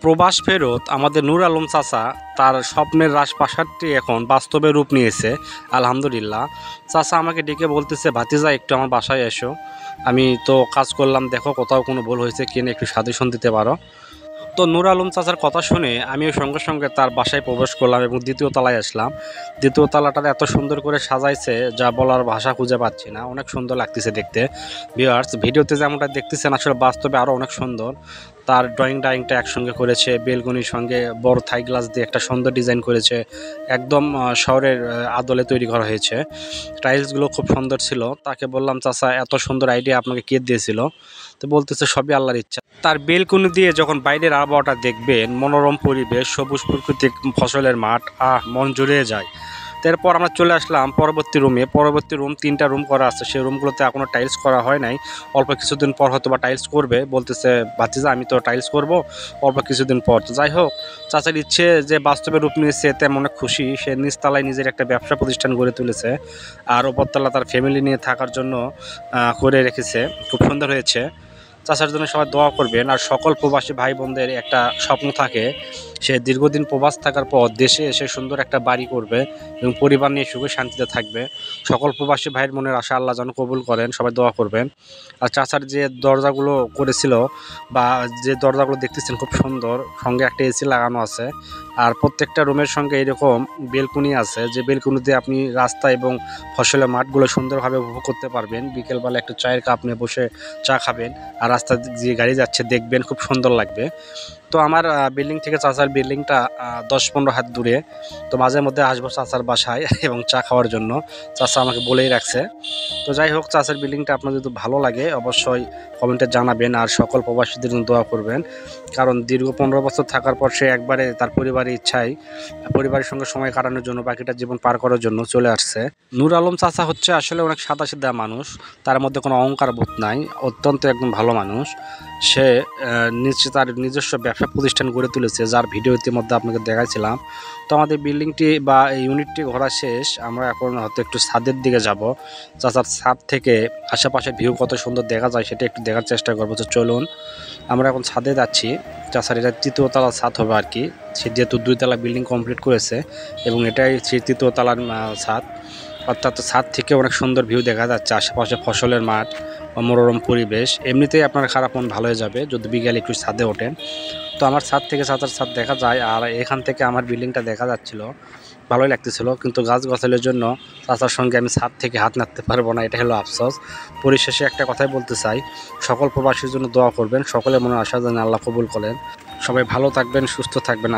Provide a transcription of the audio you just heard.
প্রবাস ফেরত আমাদের নূর আলম চাচা তার স্বপ্নের রাজপ্রাসাদটি এখন বাস্তবে রূপ নিয়েছে। আলহামদুলিল্লাহ। চাচা আমাকে ডেকে বলতেছে, ভাতিজা একটু আমার বাসায় এসো। আমি তো কাজ করলাম, দেখো কোথাও কোনো ভুল হয়েছে কিনা একটু সাজেশন দিতে পারো। তো নূর আলম চাচার কথা শুনে আমিও সঙ্গে সঙ্গে তার বাসায় প্রবেশ করলাম এবং দ্বিতীয় তলায় আসলাম। দ্বিতীয় তলাটা এত সুন্দর করে সাজাইছে যা বলার ভাষা খুঁজে পাচ্ছি না, অনেক সুন্দর লাগতেছে দেখতে। ভিউয়ার্স, ভিডিওতে যেমনটা দেখতেছেন আসলে বাস্তবে আরও অনেক সুন্দর। তার ড্রয়িংটা একসঙ্গে করেছে, বেলকনির সঙ্গে বড় থাই গ্লাস দিয়ে একটা সুন্দর ডিজাইন করেছে। একদম শহরের আদলে তৈরি করা হয়েছে। টাইলসগুলো খুব সুন্দর ছিল। তাকে বললাম, চাচা এত সুন্দর আইডিয়া আপনাকে কে দিয়েছিল? তো বলতেছে সবই আল্লাহর ইচ্ছা। তার বেলকনি দিয়ে যখন বাইরের আবহাওয়াটা দেখবেন, মনোরম পরিবেশ, সবুজ প্রাকৃতিক ফসলের মাঠ, মন জুড়িয়ে যায়। তারপর আমরা চলে আসলাম পরবর্তী রুমে। পরবর্তী রুম 3টা রুম করা আছে, সেই রুমগুলোতে এখনও টাইলস করা হয় নাই। অল্প কিছুদিন পর হয়তো বা টাইলস করবে বলতেছে। ভাতিজা আমি তো টাইলস করব অল্প কিছুদিন পর। তো যাই হোক, চাচার ইচ্ছে যে বাস্তবে রূপ নিয়েছে এতে আমি অনেক খুশি। সে নিচতলায় নিজের একটা ব্যবসা প্রতিষ্ঠান গড়ে তুলেছে, আর ওপরতলা তার ফ্যামিলি নিয়ে থাকার জন্য করে রেখেছে। খুব সুন্দর হয়েছে। চাচার জন্য সবাই দোয়া করবেন। আর সকল প্রবাসী ভাই বোনদের একটা স্বপ্ন থাকে, সে দীর্ঘদিন প্রবাস থাকার পর দেশে এসে সুন্দর একটা বাড়ি করবে এবং পরিবার নিয়ে সুখে শান্তিতে থাকবে। সকল প্রবাসী ভাইয়ের মনের আশা আল্লাহ যেন কবুল করেন, সবাই দোয়া করবেন। আর চাচার যে দরজাগুলো করেছিল বা যে দরজাগুলো দেখতেছেন খুব সুন্দর, সঙ্গে একটা এসি লাগানো আছে। আর প্রত্যেকটা রুমের সঙ্গে এরকম বেলকুনি আছে, যে বেলকুনিতে আপনি রাস্তা এবং ফসলের মাঠগুলো সুন্দরভাবে উপভোগ করতে পারবেন। বিকেলবেলা একটু চায়ের কাপ নিয়ে বসে চা খাবেন আর রাস্তা দিয়ে গাড়ি যাচ্ছে দেখবেন, খুব সুন্দর লাগবে। তো আমার বিল্ডিং থেকে চাচার বিল্ডিংটা 10-15 হাত দূরে। তো মাঝে মধ্যে আসবো চাচার বাসায় এবং চা খাওয়ার জন্য, চাচা আমাকে বলেই রাখছে। তো যাই হোক, চাচার বিল্ডিংটা আপনার যদি ভালো লাগে অবশ্যই কমেন্টে জানাবেন। আর সকল প্রবাসীদের জন্য দোয়া করবেন, কারণ দীর্ঘ 15 বছর থাকার পর সে একবারে তার পরিবারের ইচ্ছায় পরিবারের সঙ্গে সময় কাটানোর জন্য, বাকিটা জীবন পার করার জন্য চলে আসছে। নূর আলম চাচা হচ্ছে আসলে অনেক সাদাসিধা মানুষ, তার মধ্যে কোনো অহংকার বোধ নাই, অত্যন্ত একদম ভালো মানুষ। সে তার নিজস্ব ব্যবসা প্রতিষ্ঠান গড়ে তুলেছে, যার ভিডিও ইতিমধ্যে আপনাকে দেখাইছিলাম। তো আমাদের বিল্ডিংটি বা ইউনিটটি ঘোরা শেষ, আমরা এখন হয়তো একটু ছাদের দিকে যাব। চাচার ছাদ থেকে আশেপাশের ভিউ কত সুন্দর দেখা যায় সেটা একটু দেখার চেষ্টা করবো। তো চলুন, আমরা এখন ছাদে যাচ্ছি। চাচার এটা 3য় তলার ছাদ হবে আর কি। সে যেহেতু 2 তলা বিল্ডিং কমপ্লিট করেছে এবং এটাই সে 3য় তলার ছাদ, অর্থাৎ ছাদ থেকে অনেক সুন্দর ভিউ দেখা যাচ্ছে, আশেপাশে ফসলের মাঠ, মনোরম পরিবেশ। এমনিতেই আপনার খারাপ মন ভালো হয়ে যাবে যদি বিকেলে একটু ছাদে ওঠেন। তো আমার ছাদ থেকে চাচার ছাদ দেখা যায়, আর এখান থেকে আমার বিল্ডিংটা দেখা যাচ্ছিল, ভালোই লাগতেছিল। কিন্তু গাছগাছালির জন্য চাচার সঙ্গে আমি ছাদ থেকে হাত নাড়তে পারবো না, এটা হলো আফসোস। পরিশেষে একটা কথাই বলতে চাই, সকল প্রবাসীর জন্য দোয়া করবেন, সকলের মনে আশা যেন আল্লাহ কবুল করেন। সবাই ভালো থাকবেন, সুস্থ থাকবেন।